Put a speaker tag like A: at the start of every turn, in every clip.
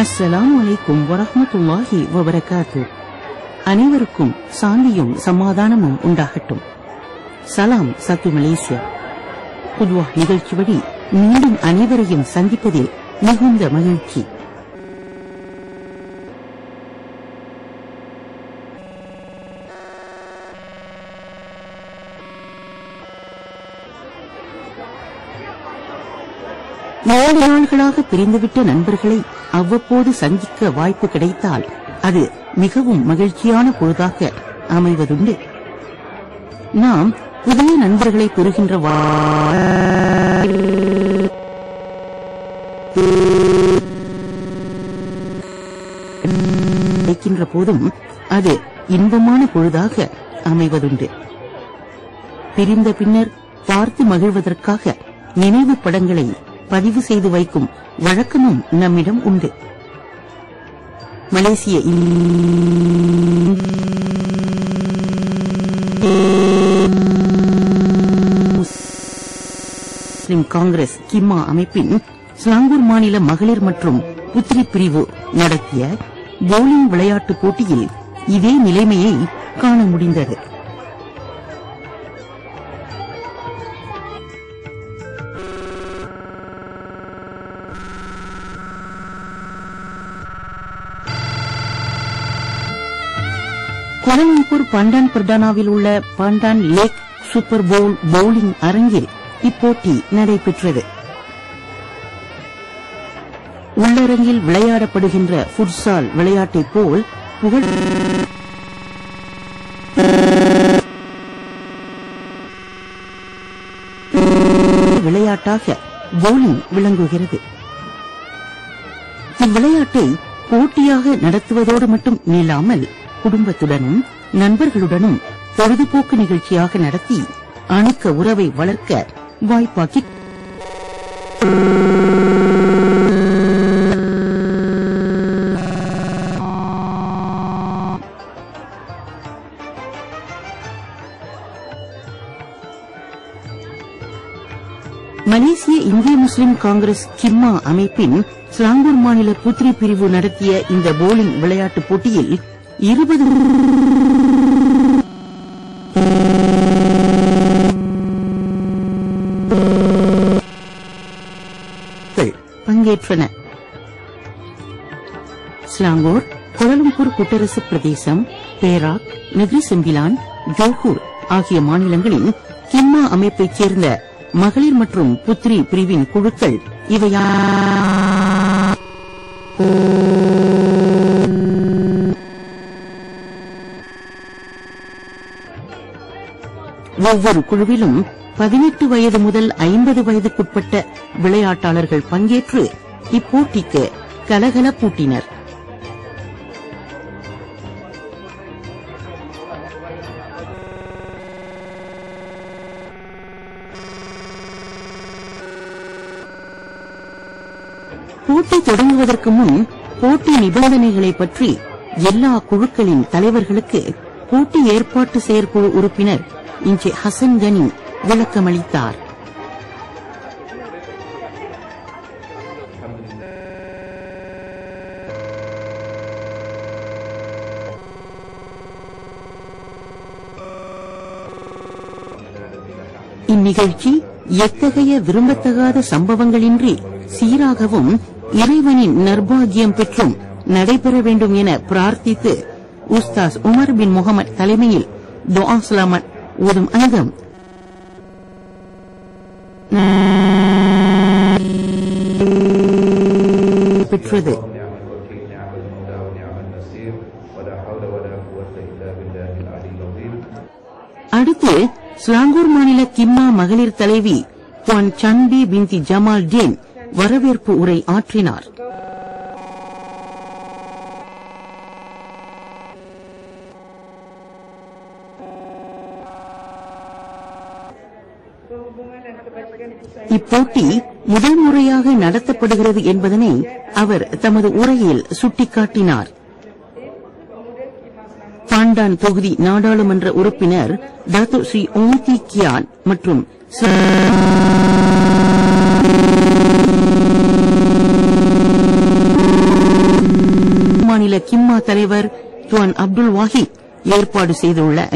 A: அஸ்ஸலாமு அலைக்கும் வரஹ்மத்துல்லாஹி வபரகாத்துஹு. அனைவருக்கும் சாந்தியும் சமாதானமும் உண்டாகட்டும். சலாம் சத்து மலேசியா. புதுவா நிகழ்ச்சி வழி மீண்டும் அனைவரையும் சந்திப்பதில் மிகுந்த மகிழ்ச்சி. ஏழு நாள்களாக பிரிந்துவிட்ட நண்பர்களை அவ்வப்போது சந்திக்க வாய்ப்பு கிடைத்தால் அது மிகவும் மகிழ்ச்சியான பொழுதாக அமைவதுண்டு. நாம் புதிய நண்பர்களை பெறுகின்ற கிடைக்கின்ற போதும் அது இன்பமான பொழுதாக அமைவதுண்டு. பிரிந்த பின்னர் பார்த்து மகிழ்வதற்காக நினைவு படங்களை பதிவு செய்து வைக்கும் வழக்கமும் நம்மிடம் உண்டு. மலேசிய முஸ்லிம் காங்கிரஸ் கிம்மா அமைப்பின் ஸ்லாங்கூர் மாநில மகளிர் மற்றும் புத்திரி பிரிவு நடத்திய போலிங் விளையாட்டு போட்டியில் இதே நிலைமையை காண முடிந்தது. கோலாலம்பூர் பண்டான் பிரதானாவில் உள்ள பண்டான் லேக் சூப்பர் போல் பவுலிங் அரங்கில் இப்போட்டி நடைபெற்றது. உள்ளரங்கில் விளையாடப்படுகின்ற ஃபுட்சால் விளையாட்டைப் போல் புகழ் விளையாட்டாக பவுலிங் விளங்குகிறது. இவ்விளையாட்டை போட்டியாக நடத்துவதோடு மட்டும் நில்லாமல் குடும்பத்துடனும் நண்பர்களுடனும் பொழுதுபோக்கு நிகழ்ச்சியாக நடத்தி அணுக்க உறவை வளர்க்க வாய்ப்பாக்கி மலேசிய இந்திய முஸ்லிம் காங்கிரஸ் கிம்மா அமைப்பின் ஸ்லாங்கூர் மாநில புத்திரி பிரிவு நடத்திய இந்த போலிங் விளையாட்டுப் போட்டியில் 20 பங்கேற்றன. ஸ்லாங்கூர், கோலாலம்பூர் கூட்டரசு பிரதேசம், பேராக், நெகிரி செம்பிலான், ஜோஹூர் ஆகிய மாநிலங்களின் கிம்மா அமைப்பைச் சேர்ந்த மகளிர் மற்றும் புத்திரி பிரிவின் குழுக்கள் இவையா ஒவ்வொரு குழுவிலும் 18 வயது முதல் 50 வயதுக்குட்பட்ட விளையாட்டாளர்கள் பங்கேற்று இப்போட்டிக்கு கலகலப்பூட்டினர். போட்டி தொடங்குவதற்கு முன் போட்டி நிபந்தனைகளை பற்றி எல்லா குழுக்களின் தலைவர்களுக்கு போட்டி ஏற்பாட்டு செயற்குழு உறுப்பினர் இன்ஜே ஹசன் கனி விளக்கமளித்தார். இந்நிகழ்ச்சி எத்தகைய விரும்பத்தகாத சம்பவங்களின்றி சீராகவும் இறைவனின் நர்பாகியம் பெற்றும் நடைபெற வேண்டும் என பிரார்த்தித்து உஸ்தாஸ் உமர் பின் முகமது தலைமையில் துஆ சலாமத் ஓதும் அங்கம் பெற்றது. அடுத்து ஸ்லாங்கூர் மாநில கிம்மா மகளிர் தலைவி புவான் சன்பி பின்தி ஜமால் டேன் வரவேற்பு உரை ஆற்றினார். இப்போட்டி முதல் முறையாக நடத்தப்படுகிறது என்பதனை அவர் தமது உரையில் சுட்டிக்காட்டினார். கேண்டான் தொகுதி நாடாளுமன்ற உறுப்பினர் டாக்டோ ஸ்ரீ ஓங்தி கியான் மற்றும் மாநில கிம்மா தலைவர் துவான் அப்துல் வாஹித் ஏற்பாடு செய்துள்ள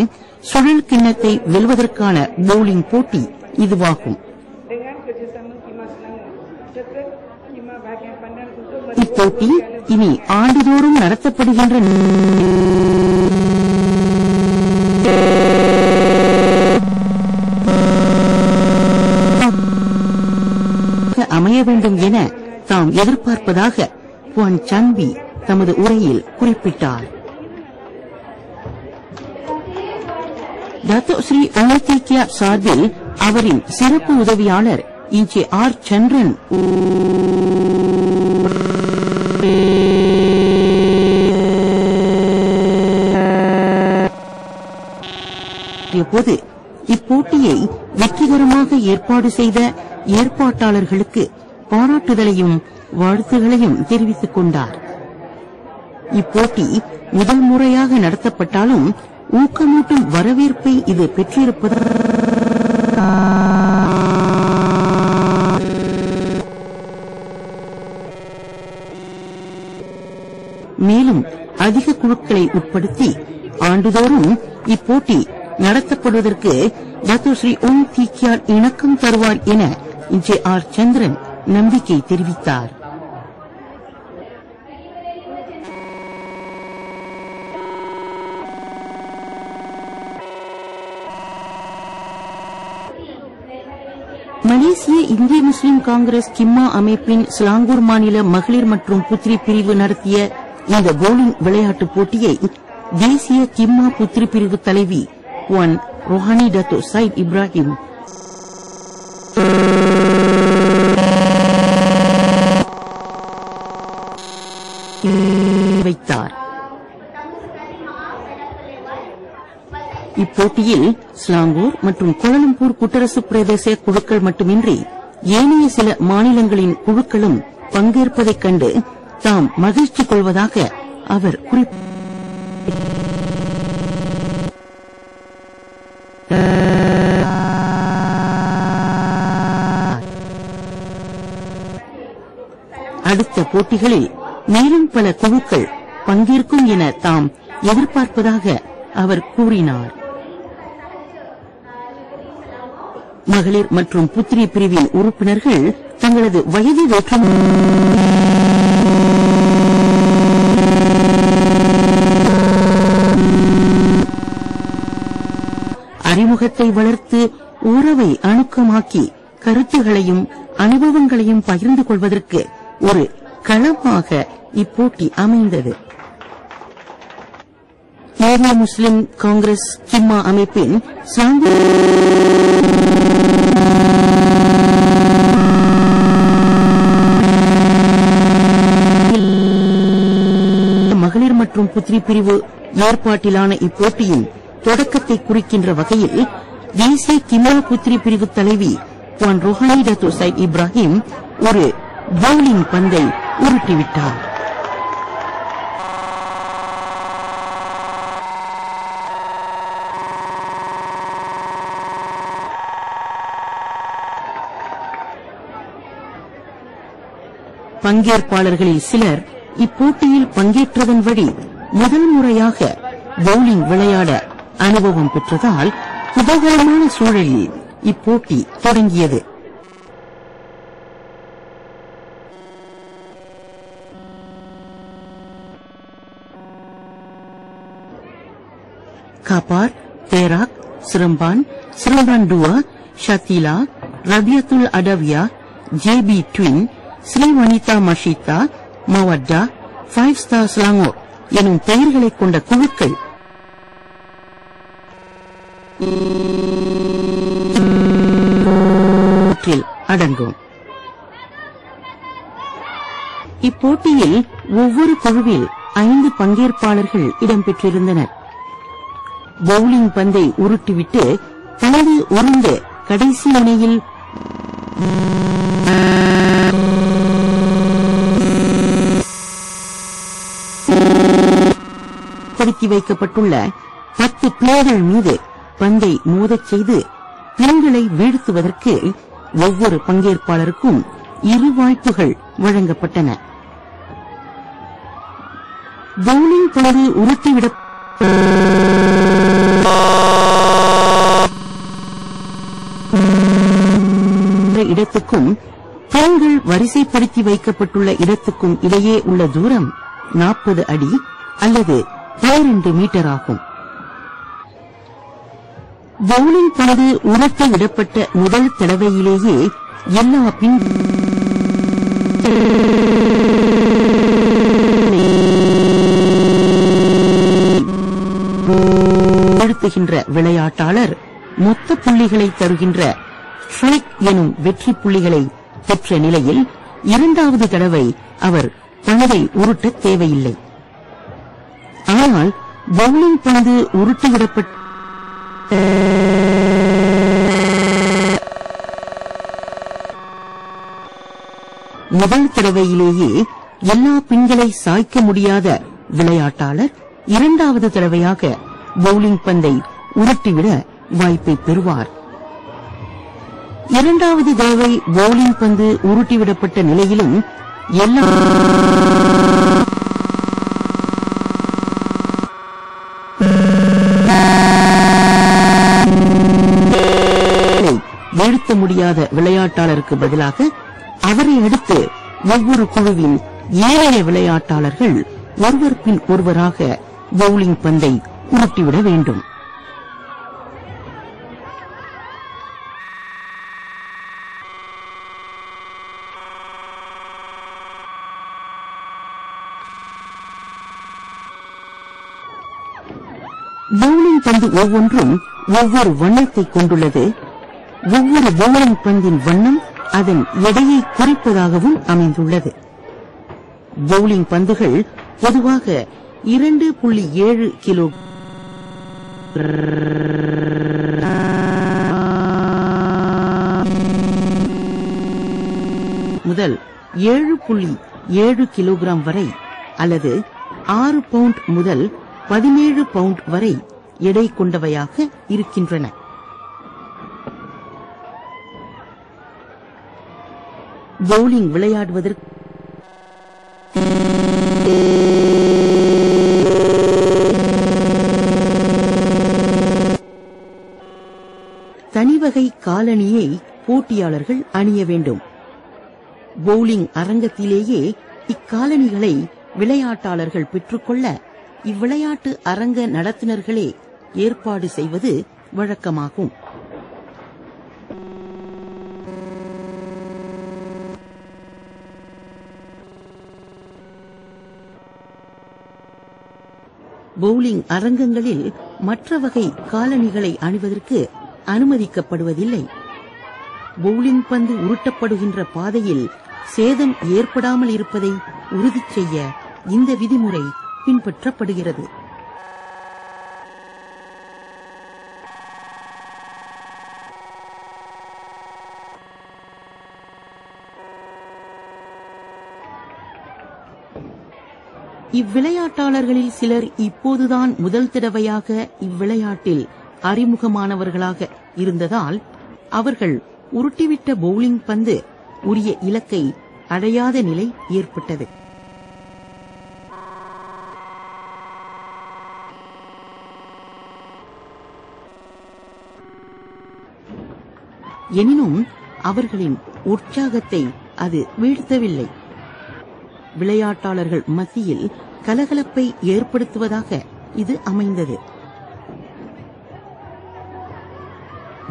A: சுழல் கிண்ணத்தை வெல்வதற்கான பவுலிங் போட்டி இதுவாகும். இப்போட்டி இனி ஆண்டுதோறும் நடத்தப்படுகின்ற அமைய வேண்டும் என தாம் எதிர்பார்ப்பதாக குவான் சான்பி தமது உரையில் குறிப்பிட்டார். டாக்டர் ஸ்ரீ ஓங்தி கியா சார்பில் அவரின் சிறப்பு உதவியாளர் இன்ஜே ஆர் சந்திரன் போது இப்போட்டியை வெற்றிகரமாக ஏற்பாடு செய்த ஏற்பாட்டாளர்களுக்கு பாராட்டுதலையும் வாழ்த்துகளையும் தெரிவித்துக் கொண்டார். இப்போட்டி முதல் முறையாக நடத்தப்பட்டாலும் ஊக்கமூட்டும் வரவேற்பை இது பெற்றிருப்பது மேலும் அதிக குழுக்களை உட்படுத்தி ஆண்டுதோறும் இப்போட்டி நடத்தப்படுவதற்கு டாக்டர் ஸ்ரீ ஓங்தி கியான் இணக்கம் தருவார் என இன்ஜே ஆர் சந்திரன் நம்பிக்கை தெரிவித்தார். மலேசிய இந்திய முஸ்லிம் காங்கிரஸ் கிம்மா அமைப்பின் ஸ்லாங்கூர் மாநில மகளிர் மற்றும் புத்ரி பிரிவு நடத்திய இந்த பவுலிங் விளையாட்டுப் போட்டியை தேசிய கிம்மா புத்ரி பிரிவு தலைவி Wan Rohani Datuk Said Ibrahim வைத்தார். இப்போட்டியில் ஸ்லாங்கூர் மற்றும் கோலாலம்பூர் கூட்டரசு பிரதேச குழுக்கள் மட்டுமின்றி ஏனைய சில மாநிலங்களின் குழுக்களும் பங்கேற்பதைக் கண்டு தாம் மகிழ்ச்சி கொள்வதாக அவர் அடுத்த போட்டிகளில் மேலும் பல குழுக்கள் பங்கேற்கும் என தாம் எதிர்பார்ப்பதாக அவர் கூறினார். மகளிர் மற்றும் புத்ரி பிரிவின் உறுப்பினர்கள் தங்களது வயது வேற்றுமை அறிமுகத்தை வளர்த்து உறவை அணுக்கமாக்கி கருத்துகளையும் அனுபவங்களையும் பகிர்ந்து கொள்வதற்கு ஒரு களமாக இப்போட்டி அமைந்தது. இந்திய முஸ்லிம் காங்கிரஸ் கிம்மா அமைப்பின் மகளிர் மற்றும் புத்ரி பிரிவு ஏற்பாட்டிலான இப்போட்டியின் தொடக்கத்தை குறிக்கின்ற வகையில் தேசிய கிம்மா புத்ரி பிரிவு தலைவி Wan Rohani Datuk Said Ibrahim ஒரு பவுலிங் பந்தை உருட்டிவிட்டார். பங்கேற்பாளர்களில் சிலர் இப்போட்டியில் பங்கேற்றதன் வழி முதல் முறையாக பவுலிங் விளையாட அனுபவம் பெற்றதால் குதூகலமான சூழலில் இப்போட்டி தொடங்கியது. Kapar, Perak, Seremban, Seremban Dua, ஷாத்திலா, Rabiatul Adawiyah, JB Twin, Sri Vanitha மஷிதா, மவட்டா, 5 ஸ்டார் ஸ்லாங்கோர் எனும் பெயர்களைக் கொண்ட குழுக்கள் அடங்கும். இப்போட்டியில் ஒவ்வொரு குழுவில் 5 பங்கேற்பாளர்கள் இடம்பெற்றிருந்தனர். பவுலிங் பந்தை உருட்டிவிட்டு தனது உருண்ட கடைசி இணையில் வரிசைப்படுத்தி வைக்கப்பட்டுள்ள 10 பிள்ளைகள் மீது பந்தை மோதச் செய்து பின்களை வீழ்த்துவதற்கு ஒவ்வொரு பங்கேற்பாளருக்கும் 2 வாய்ப்புகள் வழங்கப்பட்டன. பவுலிங் பந்து உருட்டிவிட இடத்துக்கும் பின்கள் வரிசைப்படுத்தி வைக்கப்பட்டுள்ள இடத்துக்கும் இடையே உள்ள தூரம் 40 அடி அல்லது 12 மீட்டர் ஆகும். பவுலிங் பந்து உருட்ட விடப்பட்ட முதல் தடவையிலேயே எல்லா பின் அழுத்துகின்ற விளையாட்டாளர் மொத்த புள்ளிகளை தருகின்ற ஸ்ட்ரைக் எனும் வெற்றி புள்ளிகளை பெற்ற நிலையில் 2வது தடவை அவர் பந்தை உருட்ட தேவையில்லை. ஆனால் பவுலிங் பந்து உருட்டிவிடப்பட்ட முதல் தடவையிலேயே எல்லா பின்களை சாய்க்க முடியாத விளையாட்டாளர் 2வது தடவையாக பவுலிங் பந்தை உருட்டிவிட வாய்ப்பை பெறுவார். 2வது தடவை பவுலிங் பந்து உருட்டிவிடப்பட்ட நிலையிலும் எல்லா வீழ்த்த முடியாத விளையாட்டாளருக்கு பதிலாக அவரை அடுத்து ஒவ்வொரு குழுவின் ஏழைய விளையாட்டாளர்கள் ஒருவர் பின் ஒருவராக பவுலிங் பந்தை உருட்டிவிட வேண்டும். பவுலிங் பந்து ஒவ்வொன்றும் ஒவ்வொரு வண்ணத்தை கொண்டுள்ளது. ஒவ்வொரு பவுலிங் பந்தின் வண்ணம் அதன் எடையை குறிப்பதாகவும் அமைந்துள்ளது. பவுலிங் பந்துகள் பொதுவாக 2.7 கிலோ முதல் 7.7 கிலோகிராம் வரை அல்லது 6 பவுண்ட் முதல் 17 பவுண்ட் வரை எடை கொண்டவையாக இருக்கின்றன. பவுலிங் விளையாடுவதற்கு தனிவகை காலணியை போட்டியாளர்கள் அணிய வேண்டும். பவுலிங் அரங்கத்திலேயே இக்காலணிகளை விளையாட்டாளர்கள் பெற்றுக்கொள்ள இவ்விளையாட்டு அரங்க நடத்துனர்களே ஏற்பாடு செய்வது வழக்கமாகும். பவுலிங் அரங்கங்களில் மற்ற வகை காலணிகளை அணிவதற்கு அனுமதிக்கப்படுவதில்லை. பவுலிங் பந்து உருட்டப்படுகின்ற பாதையில் சேதம் ஏற்படாமல் இருப்பதை உறுதி செய்ய இந்த விதிமுறை பின்பற்றப்படுகிறது. இவ்விளையாட்டாளர்களில் சிலர் இப்போதுதான் முதல் தடவையாக இவ்விளையாட்டில் அறிமுகமானவர்களாக இருந்ததால் அவர்கள் உருட்டிவிட்ட பவுலிங் பந்து உரிய இலக்கை அடையாத நிலை ஏற்பட்டது. எனினும் அவர்களின் உற்சாகத்தை அது வீழ்த்தவில்லை. விளையாட்டாளர்கள் மத்தியில் கலகலப்பை ஏற்படுத்துவதாக இது அமைந்தது.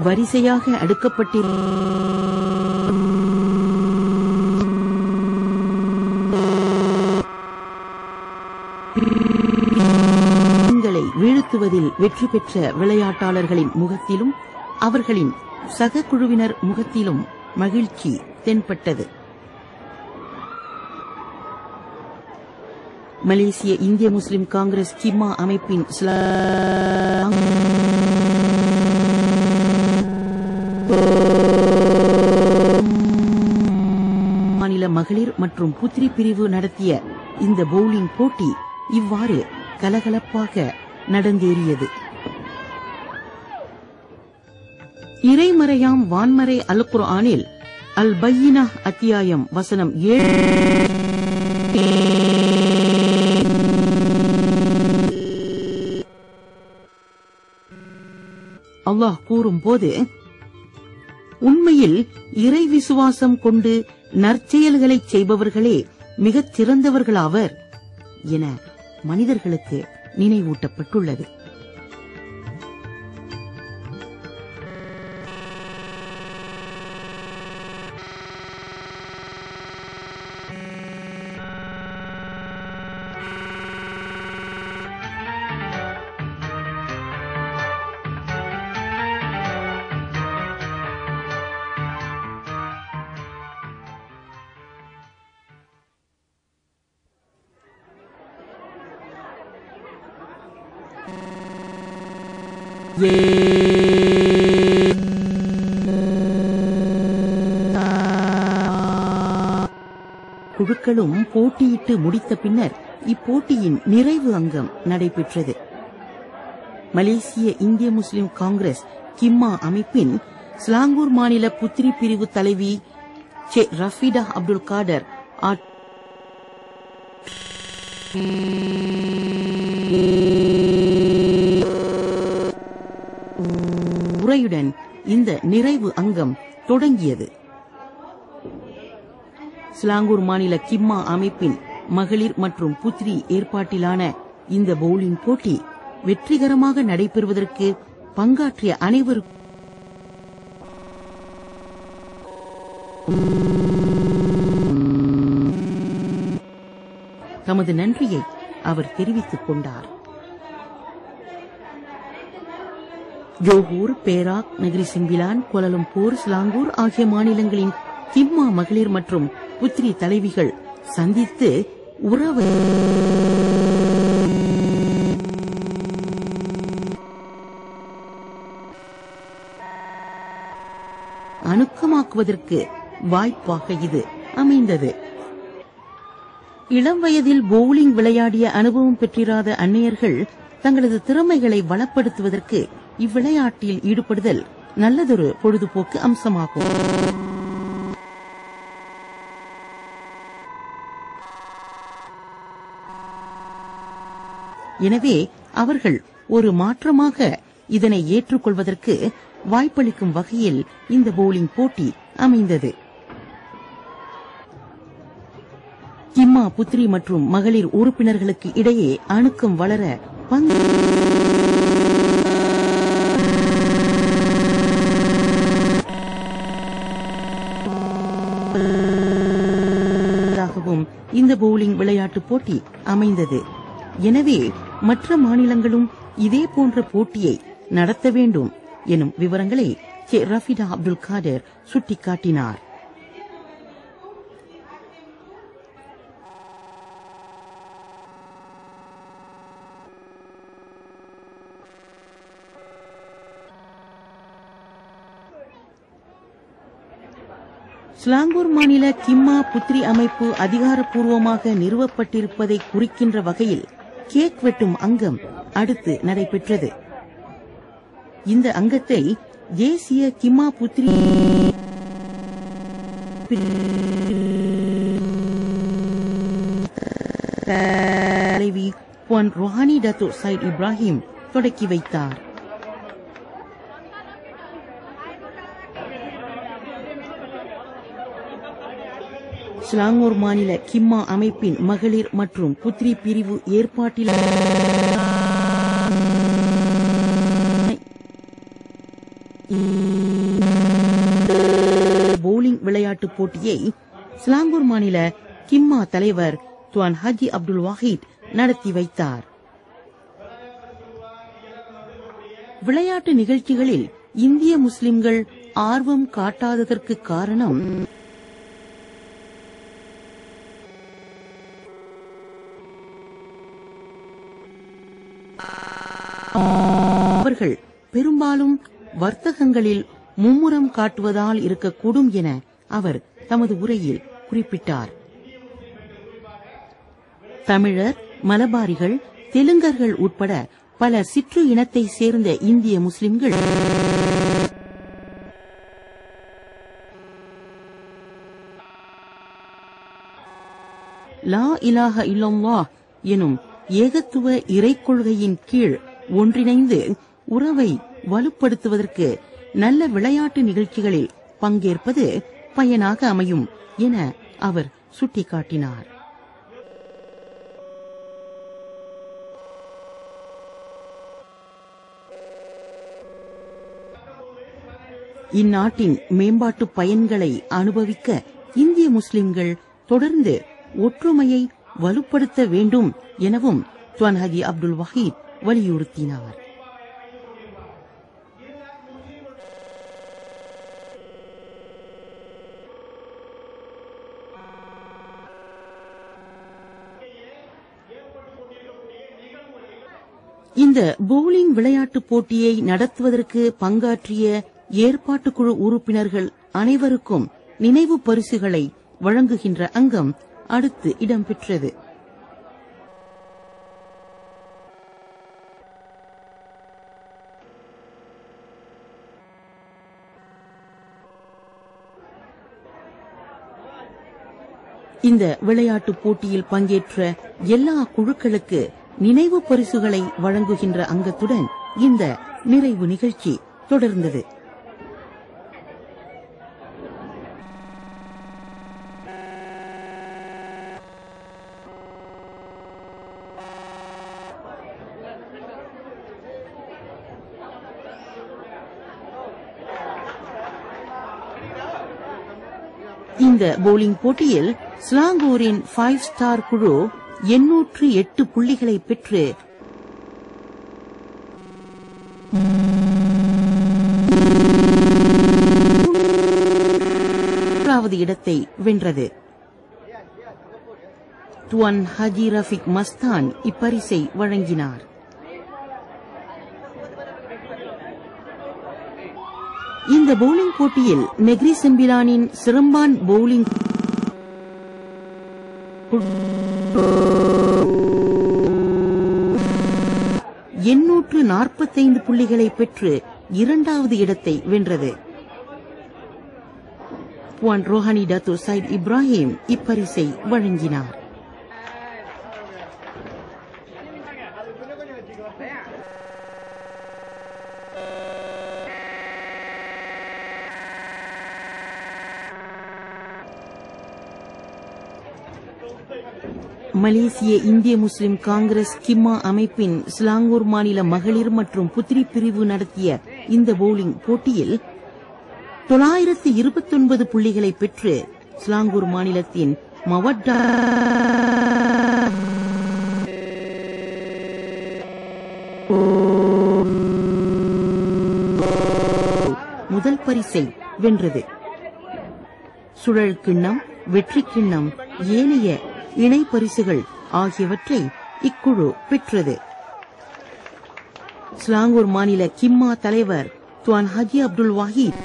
A: வரிசையாக அடுக்கப்பட்டிருந்தங்களை வீழ்த்துவதில் வெற்றி பெற்ற விளையாட்டாளர்களின் முகத்திலும் அவர்களின் சக குழுவினர் முகத்திலும் மகிழ்ச்சி தென்பட்டது. மலேசிய இந்திய முஸ்லிம் காங்கிரஸ் கிம்மா அமைப்பின் மாநில மகளிர் மற்றும் புத்ரி பிரிவு நடத்திய இந்த பவுலிங் போட்டி இவ்வாறு கலகலப்பாக நடந்தேறியது. இறைமறையாம் வான்மறை அல் குர்ஆனில் அல் பையினா அத்தியாயம் வசனம் 7 அல்லாஹ் கூறும்போது, உண்மையில் இறை விசுவாசம் கொண்டு நற்செயல்களை செய்பவர்களே மிகச் சிறந்தவர்களாவர் என மனிதர்களுக்கு நினைவூட்டப்பட்டுள்ளது. குழுக்களும் போட்டியிட்டு முடித்த பின்னர் இப்போட்டியின் நிறைவு அங்கம் நடைபெற்றது. மலேசிய இந்திய முஸ்லிம் காங்கிரஸ் கிம்மா அமைப்பின் ஸ்லாங்கூர் மாநில புத்திரி பிரிவு தலைவி ரஃபீடா அப்துல் காடர் உரையுடன் இந்த நிறைவு அங்கம் தொடங்கியது. ஸ்லாங்கூர் மாநில கிம்மா அமைப்பின் மகளிர் மற்றும் புத்ரி ஏற்பாட்டிலான இந்த பவுலிங் போட்டி வெற்றிகரமாக நடைபெறுவதற்கு பங்காற்றிய அனைவருக்கும் தமது நன்றியை அவர் தெரிவித்துக் கொண்டார். Johor, Perak, Nagari Sembilan, Kuala Lumpur, Selangor ஆகிய மாநிலங்களின் கிம்மா மகளிர் மற்றும் புத்ரி தலைவிகள் சந்தித்து உறவை அணுக்கமாக்குவதற்கு வாய்ப்பாக இது அமைந்தது. இளம் வயதில் பவுலிங் விளையாடிய அனுபவம் பெற்றிராத அன்னையர்கள் தங்களது திறமைகளை வளப்படுத்துவதற்கு இவ்விளையாட்டில் ஈடுபடுதல் நல்லதொரு பொழுதுபோக்கு அம்சமாகும். எனவே அவர்கள் ஒரு மாற்றமாக இதனை ஏற்றுக்கொள்வதற்கு வாய்ப்பளிக்கும் வகையில் இந்த பவுலிங் போட்டி அமைந்தது. கிம்மா புத்ரி மற்றும் மகளிர் உறுப்பினர்களுக்கு இடையே அணுக்கம் வளர இந்த பவுலிங் விளையாட்டு போட்டி அமைந்தது. எனவே மற்ற மாநிலங்களும் இதே போன்ற போட்டியை நடத்த வேண்டும் எனும் விவரங்களை ரஃபீடா அப்துல் காடர் சுட்டிக்காட்டினார். ஸ்லாங்கூர் மாநில கிம்மா புத்ரி அமைப்பு அதிகாரப்பூர்வமாக நிறுவப்பட்டிருப்பதை குறிக்கின்ற வகையில் கேக் வெட்டும் அங்கம் அடுத்து நடைபெற்றது. இந்த அங்கத்தை தேசிய கிம்மா புத்ரி தலைவி புவன் ரோஹானி டத்தோ சையத் இப்ராஹிம் தொடக்கி வைத்தார். ஸ்லாங்கூர் மாநில கிம்மா அமைப்பின் மகளிர் மற்றும் புத்ரி பிரிவு ஏற்பாட்டில் பவுலிங் விளையாட்டு போட்டியை ஸ்லாங்கூர் மாநில கிம்மா தலைவர் துவான் ஹாஜி அப்துல் வாஹித் நடத்தி வைத்தார். விளையாட்டு நிகழ்ச்சிகளில் இந்திய முஸ்லிம்கள் ஆர்வம் காட்டாததற்கு காரணம் அவர்கள் பெரும்பாலும் வர்த்தகங்களில் மும்முரம் காட்டுவதால் இருக்கக்கூடும் என அவர் தமது உரையில் குறிப்பிட்டார். தமிழர், மலபாரிகள், தெலுங்கர்கள் உட்பட பல சிற்று இனத்தை சேர்ந்த இந்திய முஸ்லிம்கள் லா இலாஹ இல்லல்லாஹ் எனும் ஏகத்துவ இறைக்கொள்கையின் கீழ் ஒன்றிணைந்து உறவை வலுப்படுத்துவதற்கு நல்ல விளையாட்டு நிகழ்ச்சிகளில் பங்கேற்பது பயனாக அமையும் என அவர் சுட்டிக்காட்டினார். இந்நாட்டின் மேம்பாட்டு பயன்களை அனுபவிக்க இந்திய முஸ்லிம்கள் தொடர்ந்து ஒற்றுமையை வலுப்படுத்த வேண்டும் எனவும் துவான் ஹாஜி அப்துல் வஹீத் வலியுறுத்தினார். இந்த பவுலிங் விளையாட்டுப் போட்டியை நடத்துவதற்கு பங்காற்றிய ஏற்பாட்டுக்குழு உறுப்பினர்கள் அனைவருக்கும் நினைவு பரிசுகளை வழங்குகின்ற அங்கம் அடுத்து இடம்பெற்றது. இந்த விளையாட்டுப் போட்டியில் பங்கேற்ற எல்லா குழுக்களுக்கு நினைவு பரிசுகளை வழங்குகின்ற அங்கத்துடன் இந்த நிறைவு நிகழ்ச்சி தொடர்ந்தது. இந்த பவுலிங் போட்டியில் ஸ்லாங்கூரின் 5 ஸ்டார் குழு 808 புள்ளிகளை பெற்று மூன்றாவது இடத்தை வென்றது. துவான் ஹாஜி ரஃபிக் மஸ்தான் இப்பரிசை வழங்கினார். இந்த பவுலிங் போட்டியில் நெக்ரி செம்பிலானின் சிரம்பான் பவுலிங் 845 புள்ளிகளை பெற்று இரண்டாவது இடத்தை வென்றது. புவான் ரோஹானி டத்தோ சைட் இப்ராஹிம் இப்பரிசை வழங்கினார். மலேசிய இந்திய முஸ்லிம் காங்கிரஸ் கிம்மா அமைப்பின் சிலாங்கூர் மாநில மகளிர் மற்றும் புத்திரி பிரிவு நடத்திய இந்த பவுலிங் போட்டியில் 929 புள்ளிகளை பெற்று சிலாங்கூர் மாநிலத்தின் மவட்டா முதல் பரிசை வென்றது. சுழல் கிண்ணம், வெற்றி கிண்ணம், ஏனைய இணை பரிசுகள் ஆகியவற்றை இக்குழு பெற்றது. சிலாங்கூர் மாநில கிம்மா தலைவர் துவான் ஹாஜி அப்துல் வஹீத்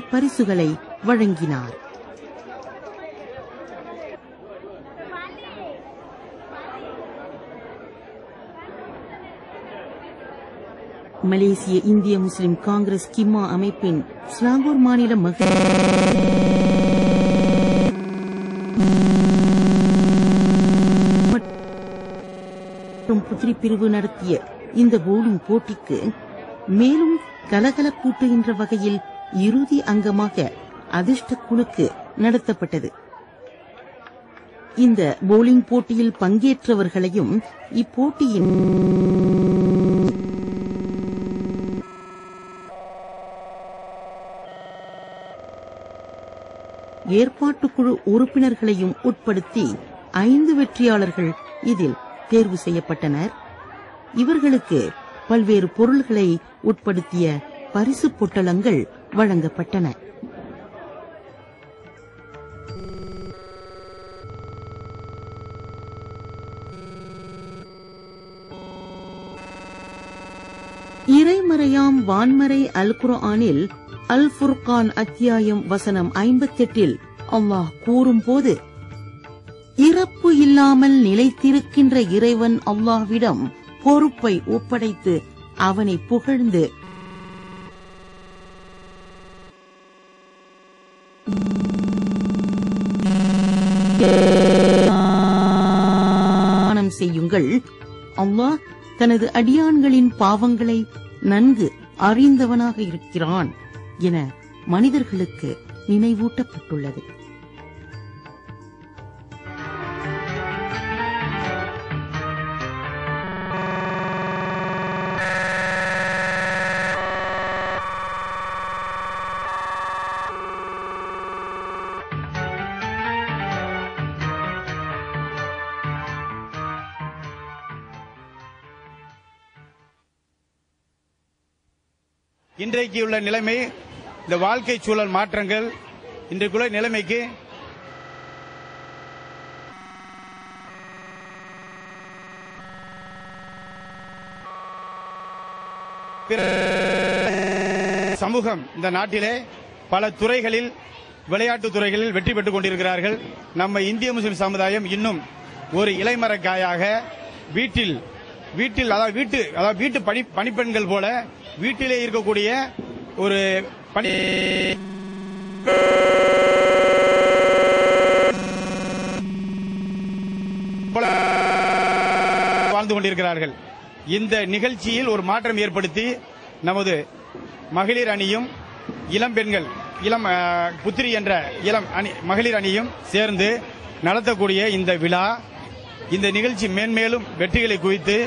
A: இப்பரிசுகளை வழங்கினார். மலேசிய இந்திய முஸ்லிம் காங்கிரஸ் கிம்மா அமைப்பின் சிலாங்கூர் மாநில மற்றும் புத்திரி பிரிவு நடத்திய இந்த பவுலிங் போட்டிக்கு மேலும் கலகலப்பூட்டுகின்ற வகையில் இறுதி அங்கமாக அதிர்ஷ்ட குலுக்கு நடத்தப்பட்டது. இந்த பவுலிங் போட்டியில் பங்கேற்றவர்களையும் இப்போட்டியின் ஏற்பாட்டுக்குழு உறுப்பினர்களையும் உட்படுத்தி 5 வெற்றியாளர்கள் இதில் தேர்வு செய்யப்பட்டனர். இவர்களுக்கு பல்வேறு பொருள்களை உட்படுத்திய பரிசு பொட்டலங்கள் வழங்கப்பட்டன. இறைமறையாம் வான்மறை அல் குர்ஆனில் அல் ஃபுர்கான் அத்தியாயம் வசனம் 58 அல்லாஹ் கூறும்போது, இறப்பு இல்லாமல் நிலைத்திருக்கின்ற இறைவன் அல்லாஹ்விடம் பொறுப்பை ஒப்படைத்து அவனை புகழ்ந்து செய்யுங்கள். அல்லாஹ் தனது அடியான்களின் பாவங்களை நன்கு அறிந்தவனாக இருக்கிறான் என மனிதர்களுக்கு நினைவூட்டப்பட்டுள்ளது.
B: இன்றைக்கு உள்ள நிலைமை, இந்த வாழ்க்கை சூழல் மாற்றங்கள் இன்றைக்குள்ள நிலைமைக்கு சமூகம் இந்த நாட்டிலே பல துறைகளில், விளையாட்டு துறைகளில் வெற்றி பெற்றுக் கொண்டிருக்கிறார்கள். நம்ம இந்திய முஸ்லிம் சமுதாயம் இன்னும் ஒரு இலைமரக்காயாக வீட்டில் வீட்டு பணிப்பெண்கள் போல வீட்டிலே இருக்கக்கூடிய ஒரு பணி வாழ்ந்து கொண்டிருக்கிறார்கள். இந்த நிகழ்ச்சியில் ஒரு மாற்றம் ஏற்படுத்தி நமது மகளிர் அணியும் இளம் பெண்கள், இளம் புத்திரி என்ற இளம் மகளிர் அணியும் சேர்ந்து நடத்தக்கூடிய இந்த விழா, இந்த நிகழ்ச்சி மேன்மேலும் வெற்றிகளை குவித்து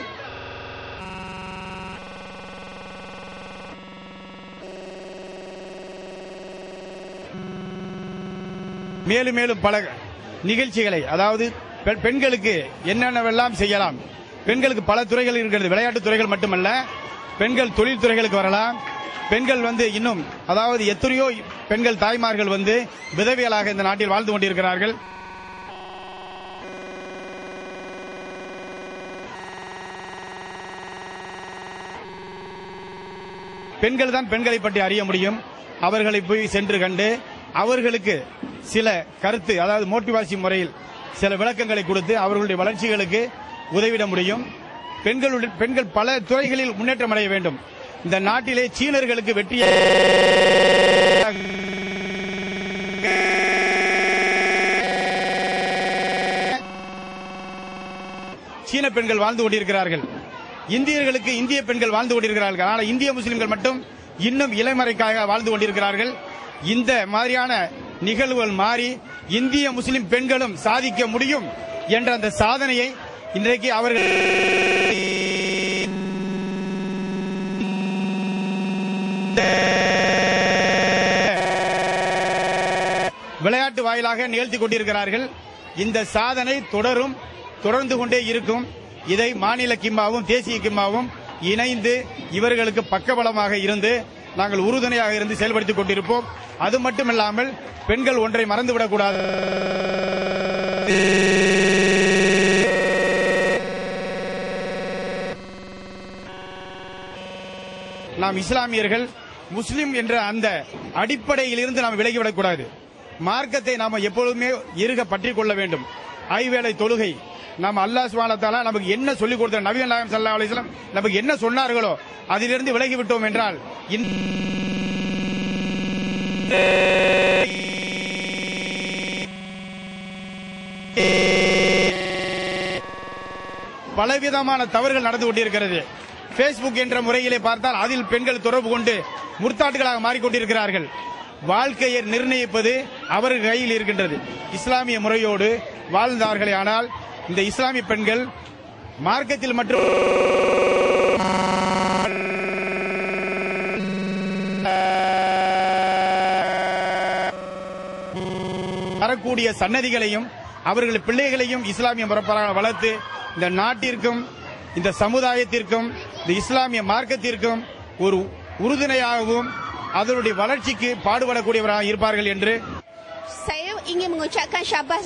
B: மேலும் மேலும் பல நிகழ்ச்சிகளை, அதாவது பெண்களுக்கு என்னென்னவெல்லாம் செய்யலாம், பெண்களுக்கு பல துறைகள் இருக்கிறது. விளையாட்டு துறைகள் மட்டுமல்ல, பெண்கள் தொழில் துறைகளுக்கு வரலாம். பெண்கள் இன்னும், அதாவது எத்தனையோ பெண்கள் தாய்மார்கள் விதவியலாக இந்த நாட்டில் வாழ்ந்து கொண்டிருக்கிறார்கள். பெண்கள் தான் பெண்களை பற்றி அறிய முடியும். அவர்களை போய் சென்று கண்டு அவர்களுக்கு சில கருத்து, அதாவது மோட்டிவேஷன் முறையில் சில விளக்கங்களை கொடுத்து அவர்களுடைய வளர்ச்சிகளுக்கு உதவிட முடியும். பெண்கள் பல துறைகளில் முன்னேற்றம் அடைய வேண்டும். இந்த நாட்டிலே சீனர்களுக்கு வெற்றி சீன பெண்கள் வாழ்ந்து கொண்டிருக்கிறார்கள். இந்தியர்களுக்கு இந்திய பெண்கள் வாழ்ந்து கொண்டிருக்கிறார்கள். ஆனால் இந்திய முஸ்லிம்கள் மட்டும் இன்னும் இலைமறைக்காக வாழ்ந்து கொண்டிருக்கிறார்கள். இந்த மாதிரியான நிகழ்வுகள் மாறி இந்திய முஸ்லிம் பெண்களும் சாதிக்க முடியும் என்ற அந்த சாதனையை இன்றைக்கு அவர்கள் விளையாட்டு வாயிலாக நிகழ்த்திக் கொண்டிருக்கிறார்கள். இந்த சாதனை தொடர்ந்து கொண்டே இருக்கும். இதை மாநில கிம்மாவும் தேசிய கிம்மாவும் இணைந்து இவர்களுக்கு பக்கபலமாக இருந்து நாங்கள் உறுதுணையாக இருந்து செயல்படுத்திக் கொண்டிருப்போம். அது மட்டுமில்லாமல் பெண்கள் ஒன்றை மறந்துவிடக்கூடாது. நாம் இஸ்லாமியர்கள் முஸ்லிம் என்ற அந்த அடிப்படையில் இருந்து நாம் விலகிவிடக்கூடாது. மார்க்கத்தை நாம் எப்பொழுதுமே இறுக பற்றிக் கொள்ள வேண்டும். ஐவேளை தொழுகை, நாம் அல்லாஹ் சுப்ஹானஹு வ தஆலா நமக்கு என்ன சொல்லிக் கொடுத்த, நபி நாயகம் ஸல்லல்லாஹு அலைஹி வஸல்லம் நமக்கு என்ன சொன்னார்களோ அதிலிருந்து விலகிவிட்டோம் என்றால் பலவிதமான தவறுகள் நடந்து கொண்டிருக்கிறது. பேஸ்புக் என்ற முறையிலே பார்த்தால் அதில் பெண்கள் தொடர்பு கொண்டு முர்த்தாட்டுகளாக மாறிக்கொண்டிருக்கிறார்கள். வாழ்க்கையை நிர்ணயிப்பது அவர்கள் கையில் இருக்கின்றது. இஸ்லாமிய முறையோடு வாழ்ந்தார்களே ஆனால் இந்த இஸ்லாமிய பெண்கள் மார்க்கத்தில் மற்றும் வரக்கூடிய சன்னதிகளையும் அவர்கள் பிள்ளைகளையும் இஸ்லாமிய முறைப்பராக வளர்த்து இந்த நாட்டிற்கும் இந்த சமுதாயத்திற்கும் இந்த இஸ்லாமிய மார்க்கத்திற்கும் ஒரு உறுதுணையாகவும் அதனுடைய வளர்ச்சிக்கு பாடுபடக்கூடியவராக இருப்பார்கள் என்று
C: saya ingin mengucapkan syabas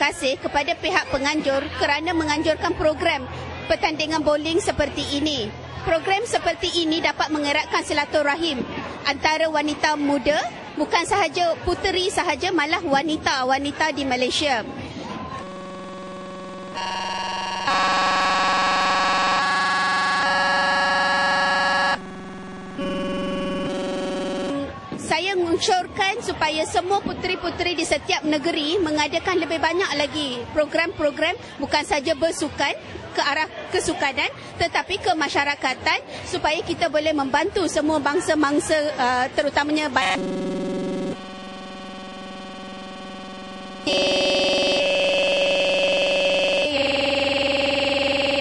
C: kasih kepada pihak penganjur kerana menganjurkan program pertandingan bowling seperti ini. Program seperti ini dapat mengeratkan silaturahim antara wanita muda, bukan sahaja puteri sahaja, malah wanita-wanita di Malaysia. Saya mengunsurkan supaya semua puteri-puteri di setiap negeri mengadakan lebih banyak lagi program-program, bukan saja bersukan ke arah kesukanan tetapi kemasyarakatan, supaya kita boleh membantu semua bangsa-bangsa terutamanya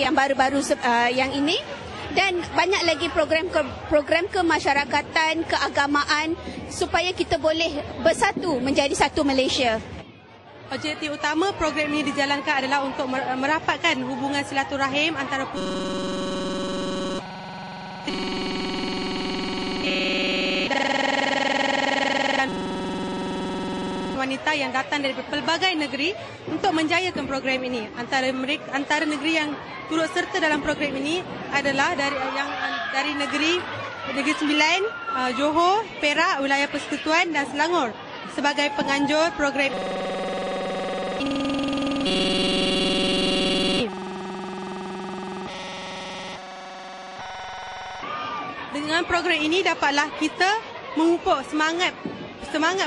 C: yang baru-baru yang ini. Dan banyak lagi program kemasyarakatan, keagamaan, supaya kita boleh bersatu menjadi satu Malaysia.
D: Objektif utama program ini dijalankan adalah untuk merapatkan hubungan silaturahim antara wanita yang datang dari pelbagai negeri untuk menjayakan program ini. Antara negeri yang turut serta dalam program ini adalah dari negeri Sembilan, Johor, Perak, Wilayah Persekutuan dan Selangor sebagai penganjur program ini. Dengan program ini dapatlah kita memupuk semangat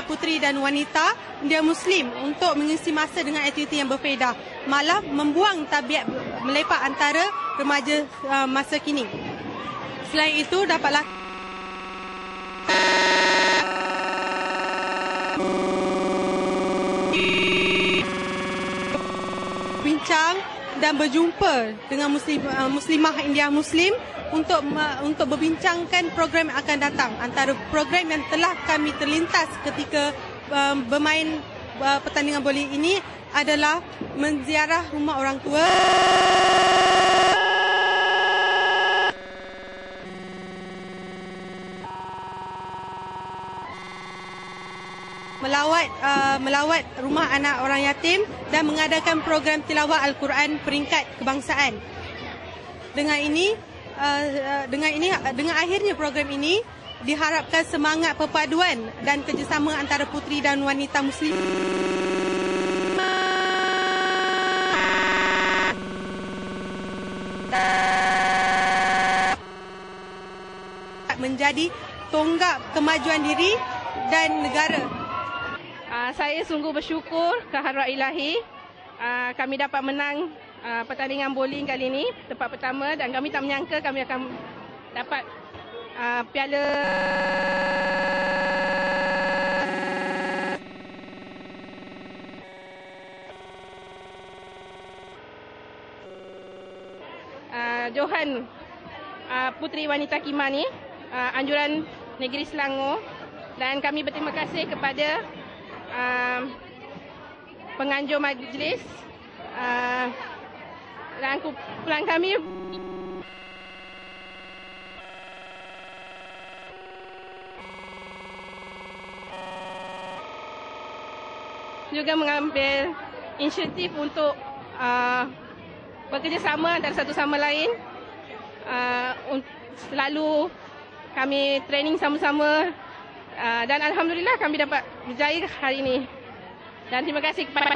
D: puteri dan wanita India Muslim untuk mengisi masa dengan aktiviti yang berfaedah, malah membuang tabiat melepak antara remaja masa kini. Selain itu dapatlah bincang dan berjumpa dengan muslimah India Muslim untuk berbincangkan program yang akan datang. Antara program yang telah kami terlintas ketika bermain pertandingan bowling ini adalah menziarah rumah orang tua, melawat rumah anak orang yatim dan mengadakan program tilawah Al-Quran peringkat kebangsaan. Dengan akhirnya program ini diharapkan semangat perpaduan dan kerjasama antara puteri dan wanita Muslim menjadi tonggak kemajuan diri dan negara.
E: Saya sungguh bersyukur kehadrat Ilahi, kami dapat menang pertandingan bowling kali ini, tempat pertama, dan kami tak menyangka kami akan dapat piala Johan Puteri Wanita Kima ni, anjuran Negeri Selangor, dan kami berterima kasih kepada penganjur majlis dan kumpulan kami juga mengambil inisiatif untuk bekerjasama antara satu sama lain. Selalu kami training sama-sama, dan alhamdulillah kami dapat berjaya hari ini. Dan terima kasih kepada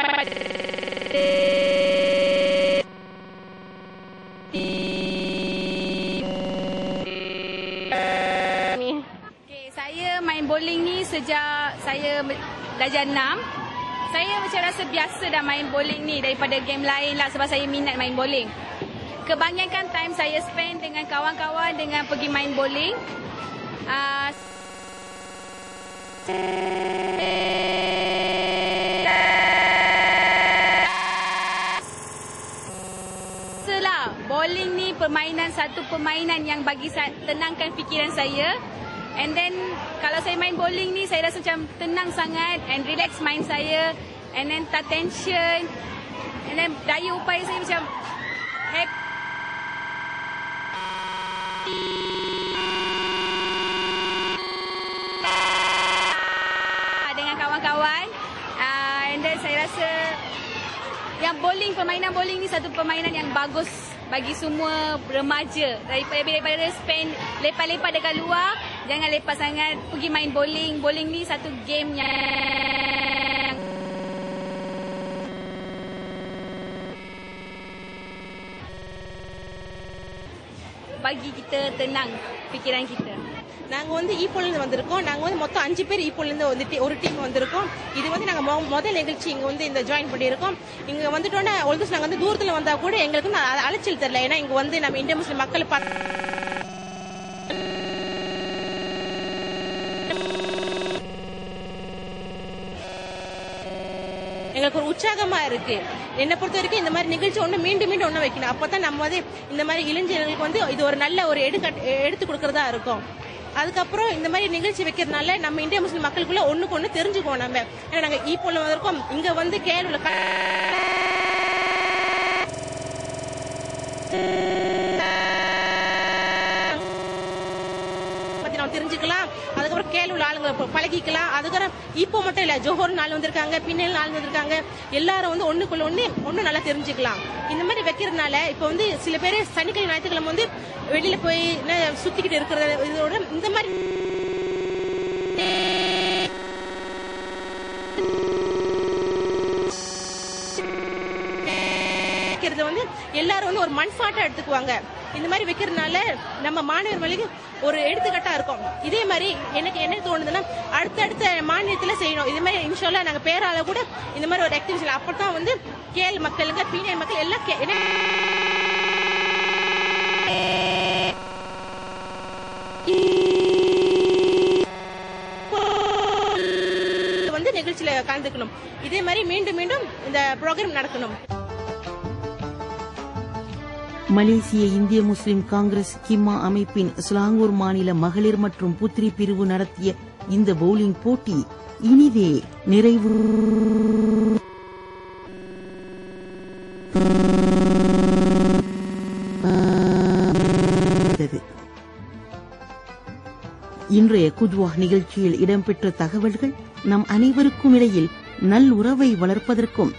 F: saya main bowling ni sejak saya darjah 6. Saya macam rasa biasa dah main bowling ni daripada game lain lah, sebab saya minat main bowling. Kebanyakan time saya spend dengan kawan-kawan dengan pergi main bowling. Bowling ni satu permainan yang bagi tenangkan fikiran saya. And then kalau saya main bowling ni, saya rasa macam tenang sangat and relax mind saya, and then tak tension, and then daya upaya saya macam happy dengan kawan-kawan. And then saya rasa permainan bowling ni satu permainan yang bagus bagi semua remaja. Daripada spend lepas-lepas dekat luar, jangan lepas sangat pergi main bowling. Bowling ni satu game yang bagi kita tenang fikiran kita.
G: நாங்க வந்து ஈப்போல இருந்து வந்திருக்கோம். நாங்க வந்து மொத்தம் 5 பேர் ஈப்போல இருந்து வந்து ஒரு டீம் வந்திருக்கோம். இது வந்து நாங்க முதல் நிகழ்ச்சி இங்க வந்து இந்த ஜாயின் பண்ணியிருக்கோம். இங்க வந்துட்டோன்னா ஆல்மோஸ்ட் நாங்க வந்து தூரத்துல வந்தா கூட எங்களுக்கு அலைச்சல் தெரியல. ஏன்னா இங்க வந்து நம்ம இந்திய முஸ்லிம் மக்கள் எங்களுக்கு ஒரு உற்சாகமா இருக்கு. என்னை பொறுத்த வரைக்கும் இந்த மாதிரி நிகழ்ச்சி மீண்டும் ஒண்ணு வைக்கணும். அப்பதான் நம்ம வந்து இந்த மாதிரி இளைஞர்களுக்கு வந்து இது ஒரு நல்ல ஒரு எடுத்து கொடுக்கறதா இருக்கும். அதுக்கப்புறம் இந்த மாதிரி நிகழ்ச்சி வைக்கிறதுனால நம்ம இந்திய முஸ்லிம் மக்களுக்குள்ள ஒண்ணுக்கு ஒண்ணு தெரிஞ்சுக்குவோம். நம்ம ஏன்னா நாங்க ஈப்போல வந்திருக்கோம். இங்க வந்து கேரள தெரிஞ்சுக்கலாம். அதுக்கப்புறம் கேளுள்ள ஆளுங்களை பழகிக்கலாம். அதுக்கப்புறம் இப்போ மட்டும் இல்ல, ஜோஹர் நாள் வந்திருக்காங்க, பின்னல் நாள் வந்திருக்காங்க. எல்லாரும் வந்து ஒண்ணுக்குள்ள ஒண்ணு நல்லா தெரிஞ்சுக்கலாம். இந்த மாதிரி வைக்கிறதுனால இப்ப வந்து சில பேர் சனிக்கிழமை ஞாயிற்றுக்கிழமை வந்து வெளியில போய் சுத்திக்கிட்டு இருக்கிறத இதோட இந்த மாதிரி வந்து எல்லாரும் வந்து ஒரு மண்பாட்டா எடுத்துக்குவாங்க. இந்த மாதிரி வைக்கிறதுனால நம்ம மாணவர்களுக்கு ஒரு எடுத்துக்காட்டா இருக்கும். இதே மாதிரி எனக்கு என்ன தோணுதுன்னா அடுத்தடுத்த மாநிலத்துல செய்யணும். இதே மாதிரி இன்ஷால்லா நாங்க பேரால கூட இந்த மாதிரி ஒரு ஆக்டிவிட்டி அப்பதான் வந்து கேள் மக்களுக்கு பீனியன் மக்கள் எல்லாம் வந்து நிகழ்ச்சியில கலந்துக்கணும். இதே மாதிரி மீண்டும் இந்த ப்ரோக்ராம் நடக்கணும்.
A: மலேசிய இந்திய முஸ்லிம் காங்கிரஸ் கிம்மா அமைப்பின் ஸ்லாங்கூர் மாநில மகளிர் மற்றும் புத்ரி பிரிவு நடத்திய இந்த பவுலிங் போட்டி இனிதே நிறைவு. இன்றைய குத்வா நிகழ்ச்சியில் இடம்பெற்ற தகவல்கள் நம் அனைவருக்கும் இடையில் நல்லுறவை வளர்ப்பதற்கும்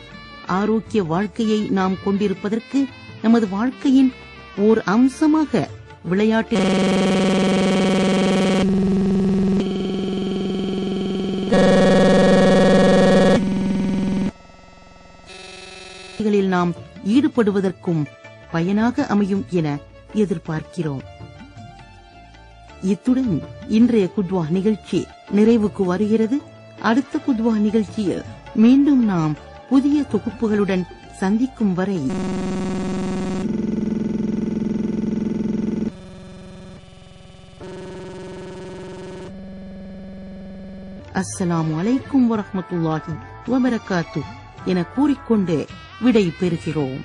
A: ஆரோக்கிய வாழ்க்கையை நாம் கொண்டிருப்பதற்கு நமது வாழ்க்கையின் ஓர் அம்சமாக விளையாட்டுகளில் நாம் ஈடுபடுவதற்கும் பயனாக அமையும் என எதிர்பார்க்கிறோம். இத்துடன் இன்றைய குத்வா நிகழ்ச்சி நிறைவுக்கு வருகிறது. அடுத்த குத்வா நிகழ்ச்சியில் மீண்டும் நாம் புதிய தொகுப்புகளுடன் சந்திக்கும் வரை அஸ்ஸலாமு அலைக்கும் வரஹ்மத்துல்லாஹி வபரகாத்துஹ் என கூறிக்கொண்டு விடை பெறுகிறோம்.